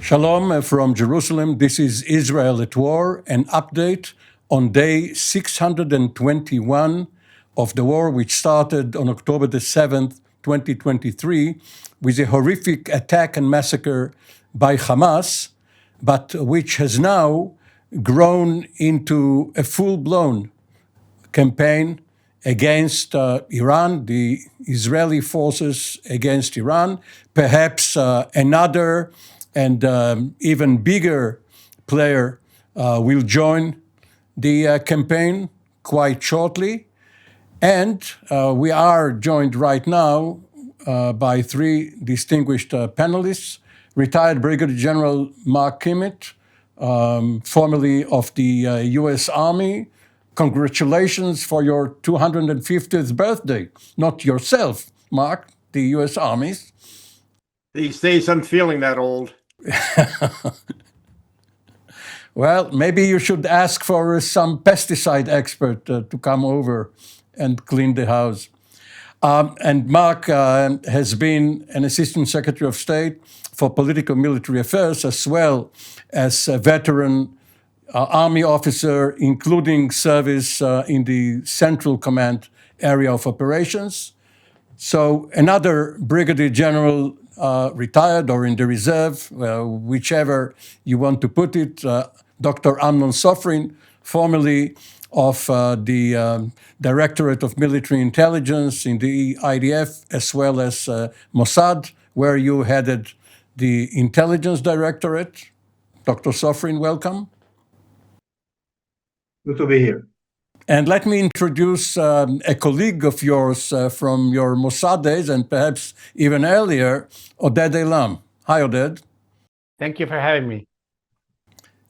Shalom from Jerusalem. This is Israel at War, an update on day 621 of the war, which started on October the 7th, 2023, with a horrific attack and massacre by Hamas, but which has now grown into a full-blown campaign against Iran, the Israeli forces against Iran, perhaps another and even bigger player will join the campaign quite shortly. And we are joined right now by three distinguished panelists: retired Brigadier General Mark Kimmett, formerly of the U.S. Army. Congratulations for your 250th birthday. Not yourself, Mark, the U.S. Army's. These days I'm feeling that old. Well, maybe you should ask for some pesticide expert to come over and clean the house. And Mark has been an Assistant Secretary of State for Political Military Affairs, as well as a veteran Army officer, including service in the Central Command area of operations. So another Brigadier General, retired or in the reserve, whichever you want to put it, Dr. Amnon Sofrin, formerly of the Directorate of Military Intelligence in the IDF, as well as Mossad, where you headed the Intelligence Directorate. Dr. Sofrin, welcome. Good to be here. And let me introduce a colleague of yours from your Mossad days, and perhaps even earlier, Oded Elam. Hi, Oded. Thank you for having me.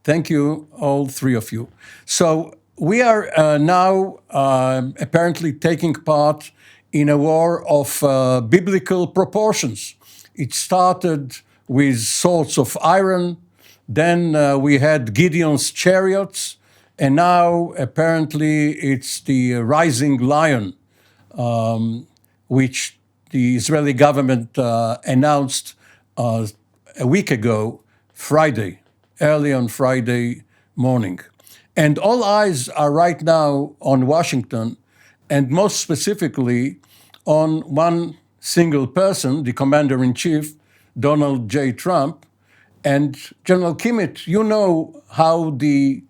Thank you, all three of you. So we are now apparently taking part in a war of biblical proportions. It started with swords of iron, then we had Gideon's chariots, and now apparently it's the rising lion, which the Israeli government announced a week ago, Friday, early on Friday morning. And all eyes are right now on Washington, and most specifically on one single person, the Commander-in-Chief, Donald J. Trump. And General Kimmett, you know how the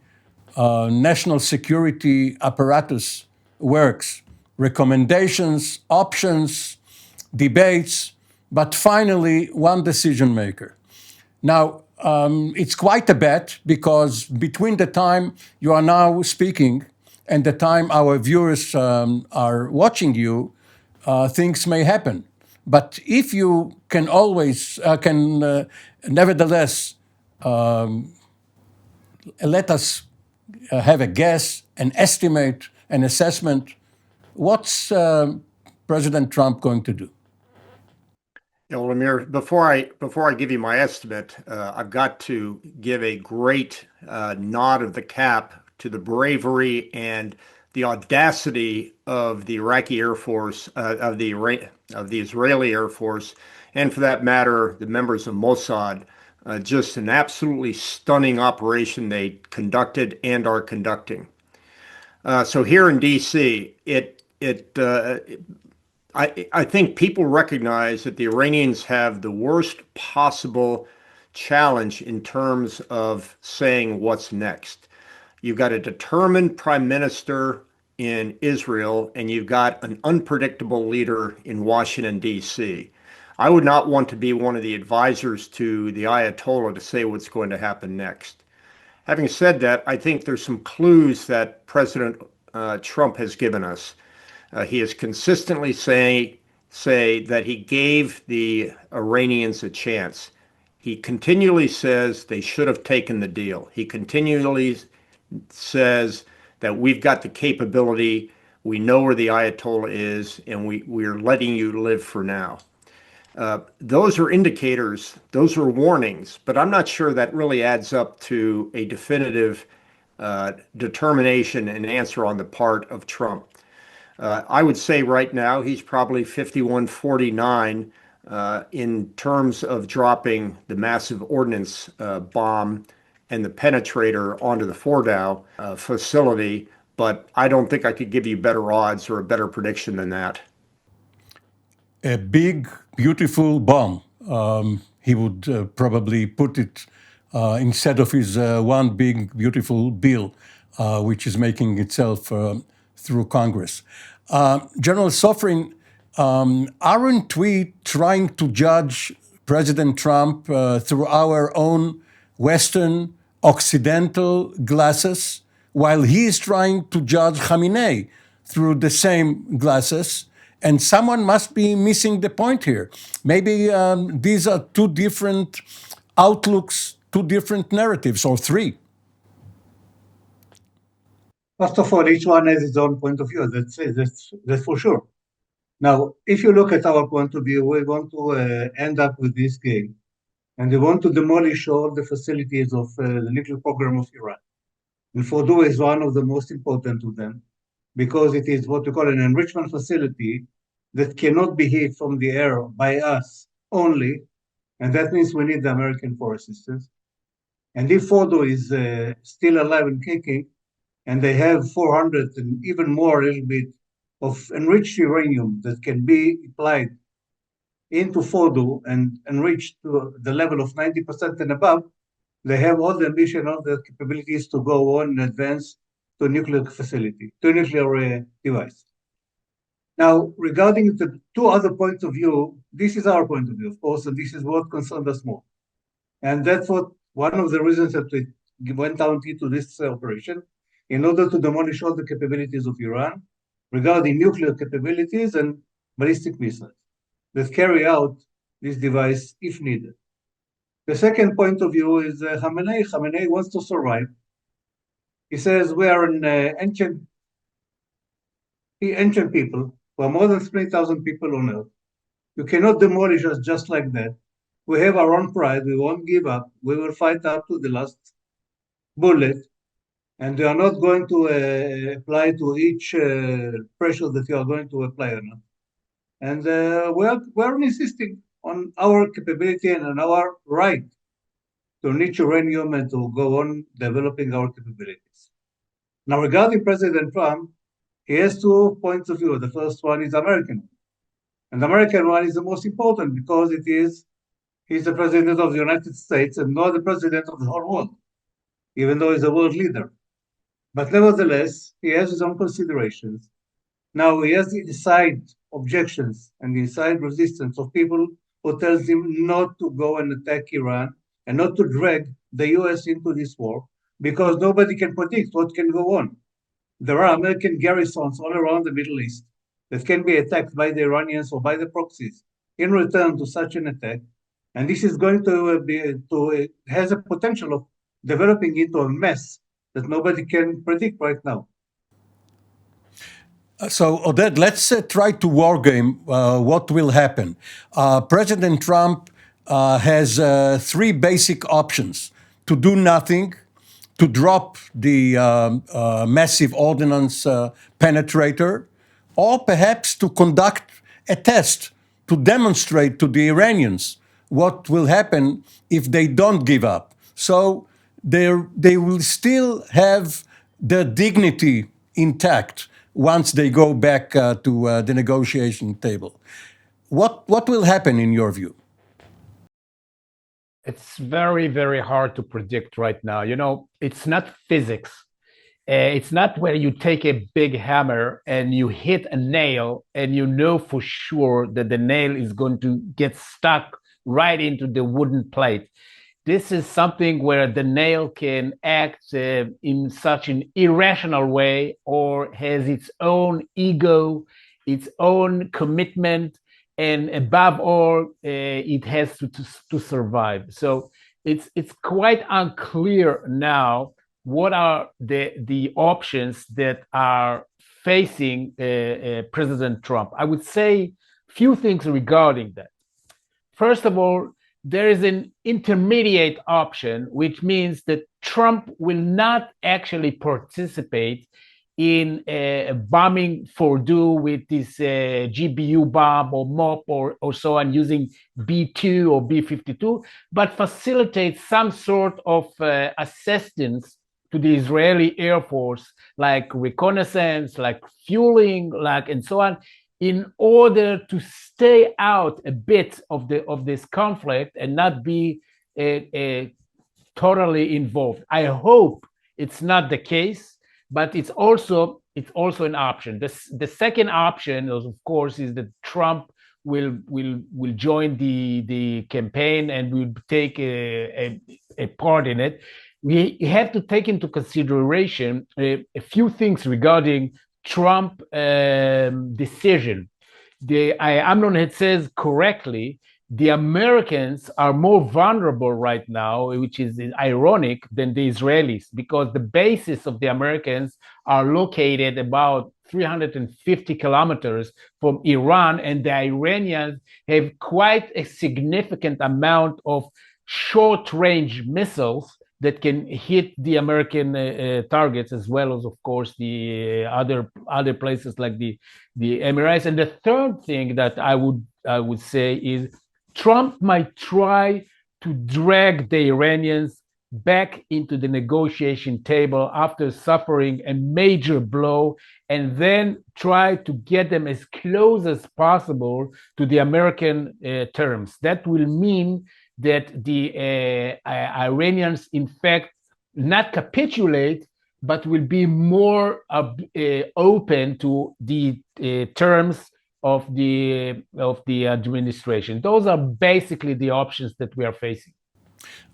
national security apparatus works. Recommendations, options, debates, but finally one decision maker. Now, it's quite a bet, because between the time you are now speaking and the time our viewers are watching you, things may happen. But if you can always, nevertheless, let us have a guess, an estimate, an assessment, what's President Trump going to do? Yeah, well, Amir, before I give you my estimate, I've got to give a great nod of the cap to the bravery and the audacity of the Iraqi Air Force, of the Israeli Air Force, and for that matter, the members of Mossad. Just an absolutely stunning operation they conducted and are conducting. So here in D.C., I think people recognize that the Iranians have the worst possible challenge in terms of saying what's next. You've got a determined prime minister in Israel, and you've got an unpredictable leader in Washington, D.C. I would not want to be one of the advisors to the Ayatollah to say what's going to happen next. Having said that, I think there's some clues that President Trump has given us. He has consistently say that he gave the Iranians a chance. He continually says they should have taken the deal. He continually says that we've got the capability, we know where the Ayatollah is, and we're letting you live for now. Those are indicators, those are warnings, but I'm not sure that really adds up to a definitive determination and answer on the part of Trump. I would say right now he's probably 51-49 in terms of dropping the massive ordnance bomb and the penetrator onto the Fordow facility, but I don't think I could give you better odds or a better prediction than that. A big, beautiful bomb. He would probably put it instead of his one big, beautiful bill, which is making itself through Congress. General Sofrin, aren't we trying to judge President Trump through our own Western Occidental glasses, while he is trying to judge Khamenei through the same glasses? And someone must be missing the point here. Maybe these are two different outlooks, two different narratives, or three. First of all, each one has its own point of view. That's for sure. Now, if you look at our point of view, we want to end up with this game, and we want to demolish all the facilities of the nuclear program of Iran. And Fordow is one of the most important of them, because it is what we call an enrichment facility that cannot be hit from the air by us only, and that means we need the American for assistance. And if Fordow is still alive and kicking, and they have 400 and even more, a little bit, of enriched uranium that can be applied into Fordow and enriched to the level of 90% and above, they have all the ambition, all the capabilities to go on and advance to a nuclear facility, to a nuclear device. Now, regarding the two other points of view, this is our point of view, of course, and this is what concerns us more. And that's what one of the reasons that we went out into this operation, in order to demolish all the capabilities of Iran regarding nuclear capabilities and ballistic missiles that carry out this device if needed. The second point of view is Khamenei. Khamenei wants to survive. He says we are an ancient people. We are more than 3,000 people on Earth. You cannot demolish us just like that. We have our own pride. We won't give up. We will fight up to the last bullet. And we are not going to apply to each pressure that you are going to apply on us. And we're insisting on our capability and on our right to enrich uranium and to go on developing our capabilities. Now, regarding President Trump, he has two points of view. The first one is American. And the American one is the most important because he's the president of the United States and not the president of the whole world, even though he's a world leader. But nevertheless, he has his own considerations. Now, he has the side objections and the side resistance of people who tells him not to go and attack Iran and not to drag the US into this war because nobody can predict what can go on. There are American garrisons all around the Middle East that can be attacked by the Iranians or by the proxies in return to such an attack. And this is going to has a potential of developing into a mess that nobody can predict right now. So, Oded, let's try to wargame what will happen. President Trump has three basic options: to do nothing, to drop the massive ordnance penetrator, or perhaps to conduct a test to demonstrate to the Iranians what will happen if they don't give up. So they will still have their dignity intact once they go back to the negotiation table. What will happen in your view? It's very, very hard to predict right now. You know, it's not physics. It's not where you take a big hammer and you hit a nail and you know for sure that the nail is going to get stuck right into the wooden plate. This is something where the nail can act in such an irrational way or has its own ego, its own commitment, and above all, it has to survive. So it's quite unclear now what are the options that are facing President Trump. I would say few things regarding that. First of all, there is an intermediate option, which means that Trump will not actually participate in bombing Fordo with this GBU bomb or MOP or so on using B-2 or B-52, but facilitate some sort of assistance to the Israeli Air Force, like reconnaissance, like fueling, like and so on, in order to stay out a bit of this conflict and not be totally involved. I hope it's not the case, but it's also an option. The second option, of course, is that Trump will join the campaign and will take a part in it. We have to take into consideration a few things regarding Trump decision. Amnon had says correctly, the Americans are more vulnerable right now, which is ironic, than the Israelis, because the bases of the Americans are located about 350 kilometers from Iran, and the Iranians have quite a significant amount of short-range missiles that can hit the American targets, as well as, of course, the other places like the Emirates. And the third thing that I would say is Trump might try to drag the Iranians back into the negotiation table after suffering a major blow, and then try to get them as close as possible to the American terms. That will mean that the Iranians, in fact, not capitulate, but will be more open to the terms of the administration. Those are basically the options that we are facing.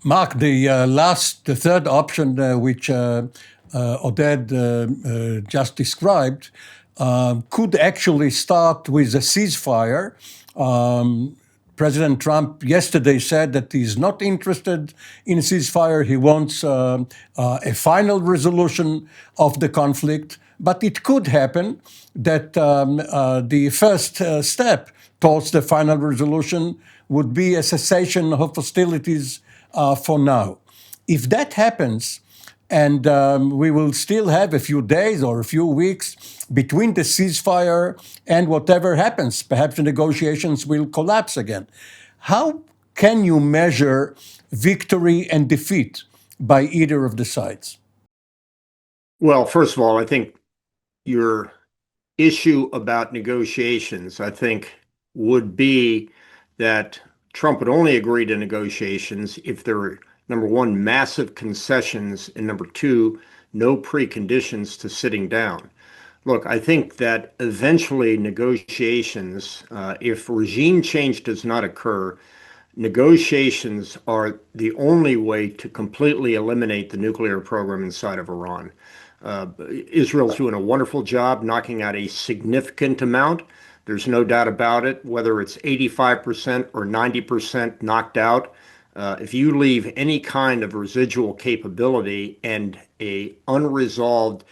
Mark, the third option, which Oded just described, could actually start with a ceasefire. President Trump yesterday said that he's not interested in a ceasefire. He wants a final resolution of the conflict. But it could happen that the first step towards the final resolution would be a cessation of hostilities for now. If that happens, and we will still have a few days or a few weeks between the ceasefire and whatever happens, perhaps the negotiations will collapse again. How can you measure victory and defeat by either of the sides? Well, first of all, I think your issue about negotiations, I think, would be that Trump would only agree to negotiations if there were, number one, massive concessions, and number two, no preconditions to sitting down. Look, I think that eventually negotiations, if regime change does not occur, negotiations are the only way to completely eliminate the nuclear program inside of Iran. Israel's doing a wonderful job knocking out a significant amount. There's no doubt about it, whether it's 85% or 90% knocked out. If you leave any kind of residual capability and a unresolved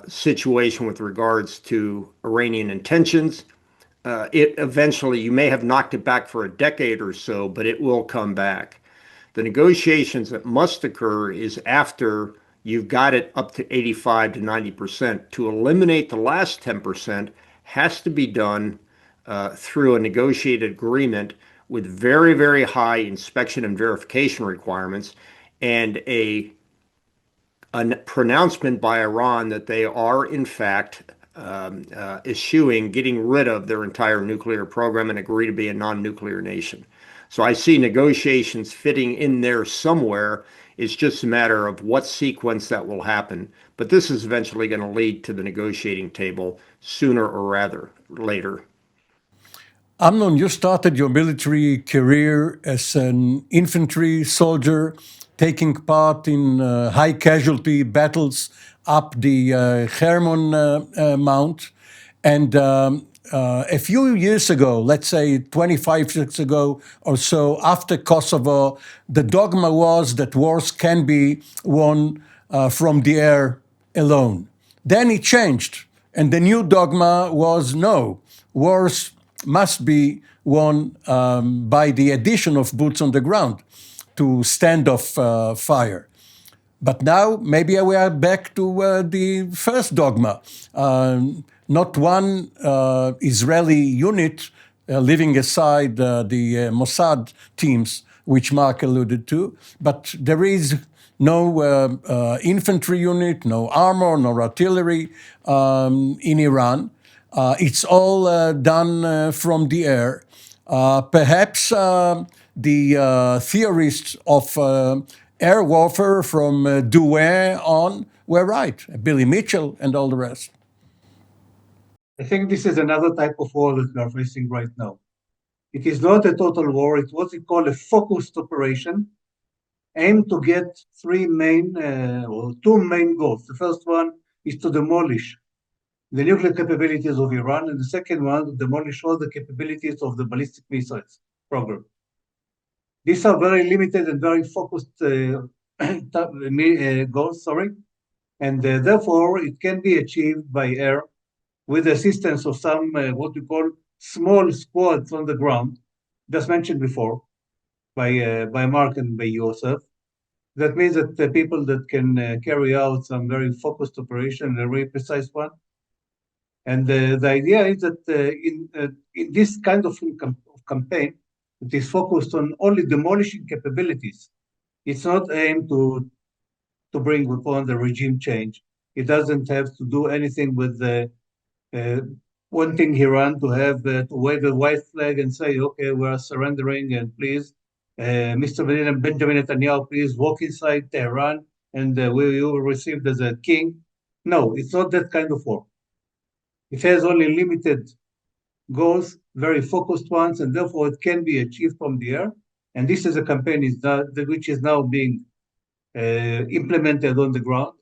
situation with regards to Iranian intentions, it eventually, you may have knocked it back for a decade or so, but it will come back. The negotiations that must occur is after you've got it up to 85 to 90%. To eliminate the last 10% has to be done through a negotiated agreement with very, very high inspection and verification requirements, and a pronouncement by Iran that they are, in fact, getting rid of their entire nuclear program and agree to be a non-nuclear nation. So I see negotiations fitting in there somewhere. It's just a matter of what sequence that will happen. But this is eventually going to lead to the negotiating table sooner or rather later. Amnon, you started your military career as an infantry soldier, taking part in high casualty battles up the Hermon Mount. And a few years ago, let's say 25 years ago or so, after Kosovo, the dogma was that wars can be won from the air alone. Then it changed, and the new dogma was no, wars must be won by the addition of boots on the ground to stand off fire. But now maybe we are back to the first dogma. Not one Israeli unit, leaving aside the Mossad teams, which Mark alluded to, but there is no infantry unit, no armor, no artillery in Iran. It's all done from the air. Perhaps the theorists of air warfare from Douai on were right, Billy Mitchell and all the rest. I think this is another type of war that we are facing right now. It is not a total war. It's what we call a focused operation, aimed to get two main goals. The first one is to demolish the nuclear capabilities of Iran, and the second one to demolish all the capabilities of the ballistic missiles program. These are very limited and very focused goals, and therefore it can be achieved by air with the assistance of some what we call small squads on the ground, just mentioned before by Mark and by yourself. That means that the people that can carry out some very focused operation, a very precise one. And the idea is that in this kind of campaign, it is focused on only demolishing capabilities. It's not aimed to bring upon the regime change. It doesn't have to do anything with wanting Iran to have to wave a white flag and say, okay, we're surrendering, and please, Mr. Benjamin Netanyahu, please walk inside Tehran, and you will received as a king. No, it's not that kind of war. It has only limited goals, very focused ones, and therefore it can be achieved from the air. And this is a campaign which is now being implemented on the ground,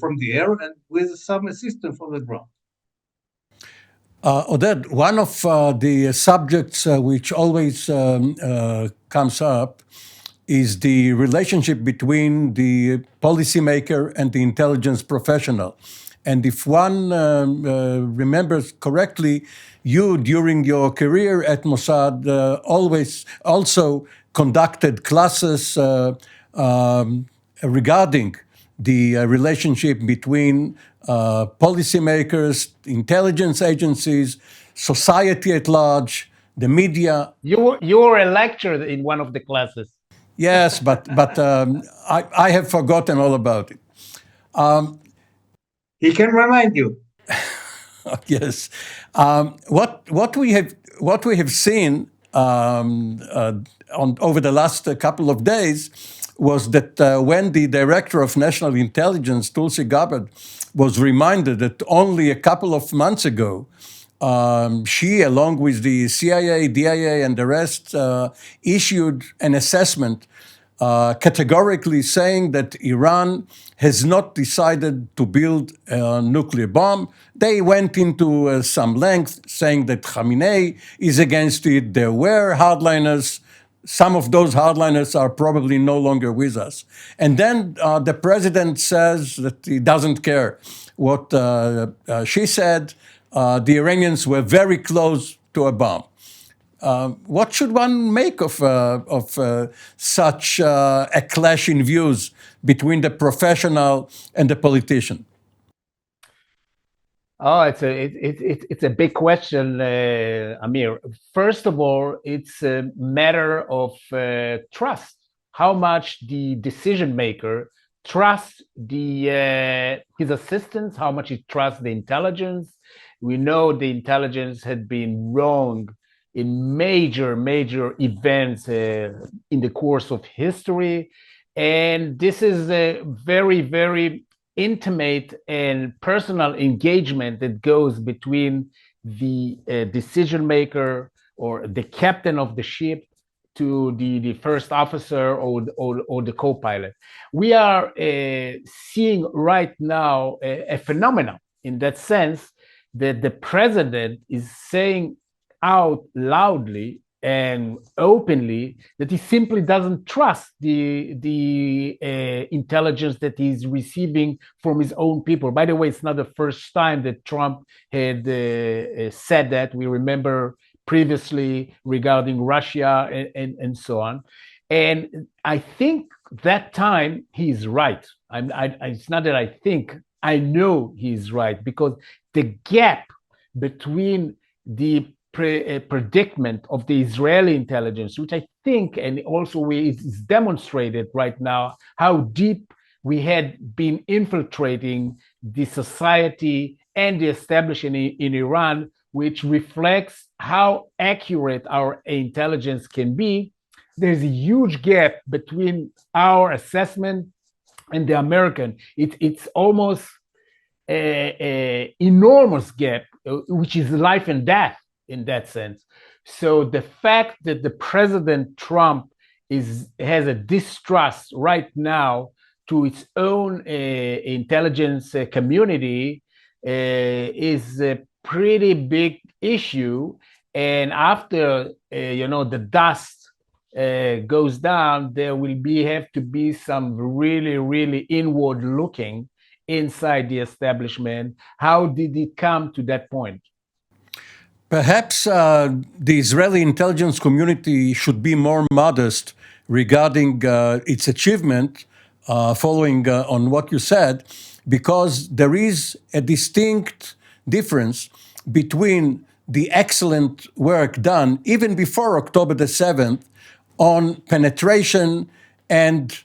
from the air, and with some assistance from the ground. Oded, one of the subjects which always comes up is the relationship between the policymaker and the intelligence professional. And if one remembers correctly, you, during your career at Mossad, always also conducted classes regarding the relationship between policymakers, intelligence agencies, society at large, the media. You were a lecturer in one of the classes. Yes, but I have forgotten all about it. He can remind you. Yes, what we have seen over the last couple of days was that when the director of national intelligence, Tulsi Gabbard, was reminded that only a couple of months ago, she, along with the CIA, DIA, and the rest, issued an assessment categorically saying that Iran has not decided to build a nuclear bomb. They went into some length saying that Khamenei is against it. There were hardliners. Some of those hardliners are probably no longer with us. And then the president says that he doesn't care what she said. The Iranians were very close to a bomb. What should one make of such a clash in views between the professional and the politician? Oh, it's a big question, Amir. First of all, it's a matter of trust. How much the decision maker trusts his assistants, how much he trusts the intelligence. We know the intelligence had been wrong in major events in the course of history. And this is a very intimate and personal engagement that goes between the decision maker or the captain of the ship to the first officer or the co-pilot. We are seeing right now a phenomenon in that sense that the president is saying out loudly and openly that he simply doesn't trust the intelligence that he's receiving from his own people. By the way, it's not the first time that Trump had said that. We remember previously regarding Russia and so on. And I think that time, he's right. It's not that I think, I know he's right, because the gap between the predicament of the Israeli intelligence, which I think, and also is demonstrated right now, how deep we had been infiltrating the society and the establishment in Iran, which reflects how accurate our intelligence can be. There's a huge gap between our assessment and the American. It's almost a enormous gap, which is life and death in that sense. So the fact that the President Trump has a distrust right now to its own intelligence community is a pretty big issue. And after the dust goes down, there will have to be some really, really inward looking inside the establishment. How did it come to that point? Perhaps the Israeli intelligence community should be more modest regarding its achievement, following on what you said, because there is a distinct difference between the excellent work done even before October the 7th on penetration and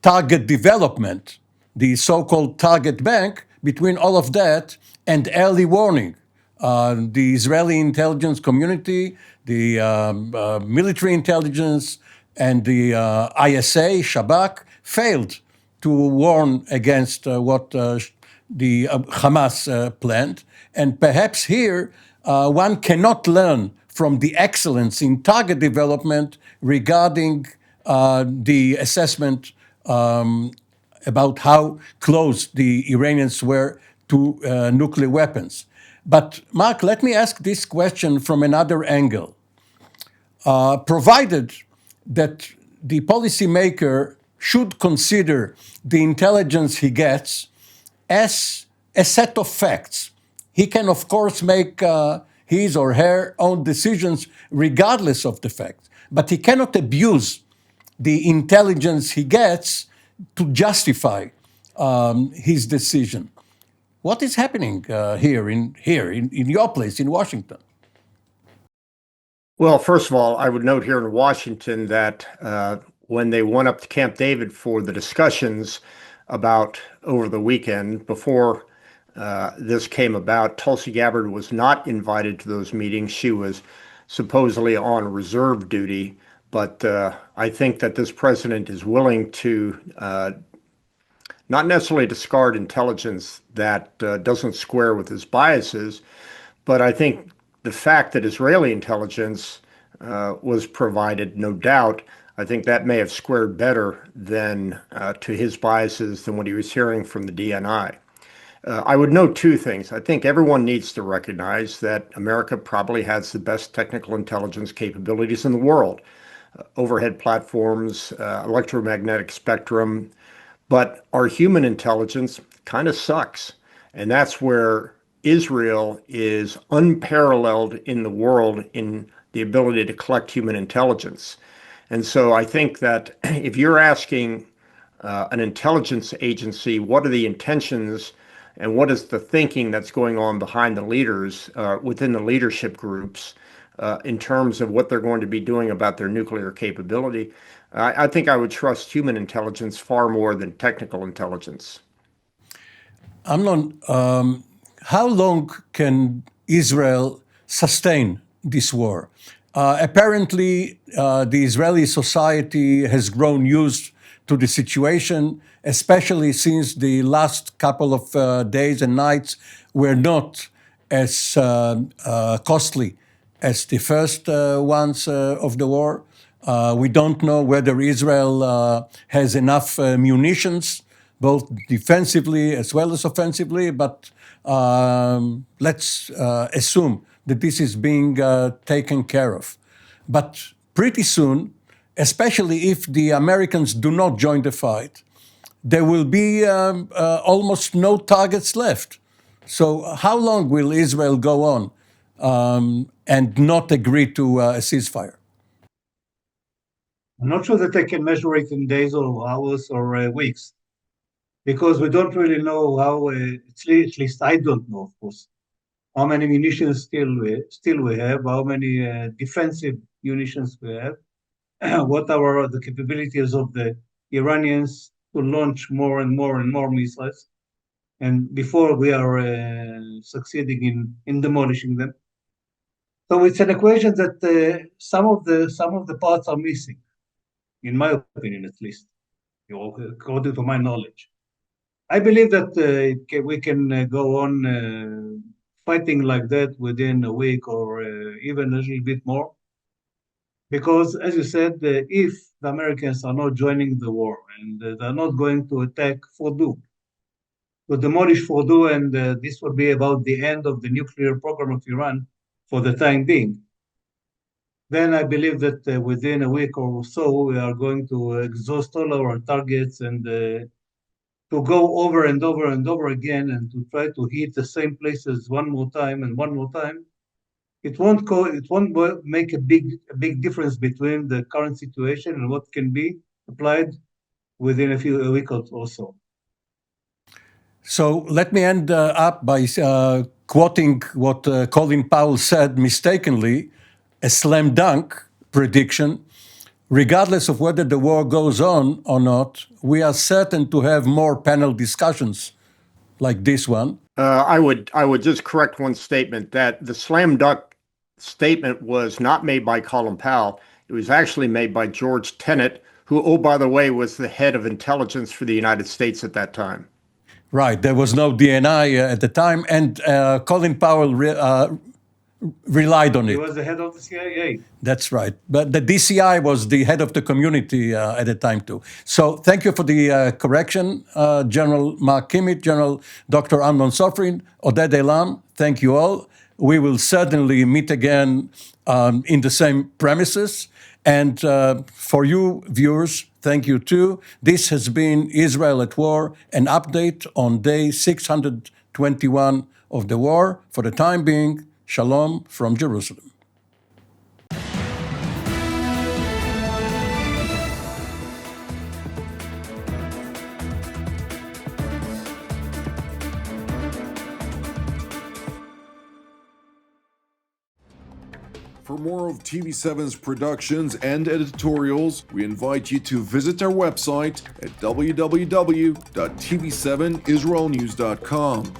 target development, the so-called target bank, between all of that and early warning. The Israeli intelligence community, the military intelligence, and the ISA, Shabak, failed to warn against what the Hamas planned. And perhaps here one cannot learn from the excellence in target development regarding the assessment about how close the Iranians were to nuclear weapons. But Mark, let me ask this question from another angle. Provided that the policymaker should consider the intelligence he gets as a set of facts, he can, of course, make his or her own decisions regardless of the facts. But he cannot abuse the intelligence he gets to justify his decision. What is happening here in your place in Washington? Well, first of all, I would note here in Washington that when they went up to Camp David for the discussions about over the weekend before this came about, Tulsi Gabbard was not invited to those meetings. She was supposedly on reserve duty. But I think that this president is willing to not necessarily discard intelligence that doesn't square with his biases, but I think the fact that Israeli intelligence was provided, no doubt, I think that may have squared better than to his biases than what he was hearing from the DNI. I would note two things. I think everyone needs to recognize that America probably has the best technical intelligence capabilities in the world. Overhead platforms, electromagnetic spectrum, but our human intelligence kind of sucks. And that's where Israel is unparalleled in the world in the ability to collect human intelligence. And so I think that if you're asking an intelligence agency, what are the intentions and what is the thinking that's going on behind the leaders within the leadership groups in terms of what they're going to be doing about their nuclear capability, I think I would trust human intelligence far more than technical intelligence. Amnon, how long can Israel sustain this war? Apparently, the Israeli society has grown used to the situation, especially since the last couple of days and nights were not as costly as the first ones of the war. We don't know whether Israel has enough munitions, both defensively as well as offensively, but let's assume that this is being taken care of. But pretty soon, especially if the Americans do not join the fight, there will be almost no targets left. So how long will Israel go on and not agree to a ceasefire? I'm not sure that I can measure it in days or hours or weeks, because we don't really know how, at least I don't know, of course, how many munitions still we have, how many defensive munitions we have, what are the capabilities of the Iranians to launch more and more and more missiles, and before we are succeeding in demolishing them. So it's an equation that some of the parts are missing, in my opinion, at least, according to my knowledge. I believe that we can go on fighting like that within a week or even a little bit more. Because, as you said, if the Americans are not joining the war and they're not going to attack Fordow, to demolish Fordow, and this will be about the end of the nuclear program of Iran for the time being, then I believe that within a week or so, we are going to exhaust all our targets and to go over and over and over again and to try to hit the same places one more time and one more time. It won't make a big difference between the current situation and what can be applied within a week or so. So let me end up by quoting what Colin Powell said mistakenly, a slam dunk prediction. Regardless of whether the war goes on or not, we are certain to have more panel discussions like this one. I would just correct one statement, that the slam dunk statement was not made by Colin Powell. It was actually made by George Tenet, who, oh, by the way, was the head of intelligence for the United States at that time. Right, there was no DNI at the time, and Colin Powell relied on it. He was the head of the CIA. That's right. But the DCI was the head of the community at the time, too. So thank you for the correction, General Mark Kimmich, General Dr. Amnon Sofrin, Oded Elam. Thank you all. We will certainly meet again in the same premises. And for you, viewers, thank you, too. This has been Israel at War, an update on day 621 of the war. For the time being, Shalom from Jerusalem. For more of TV7's productions and editorials, we invite you to visit our website at www.tv7israelnews.com.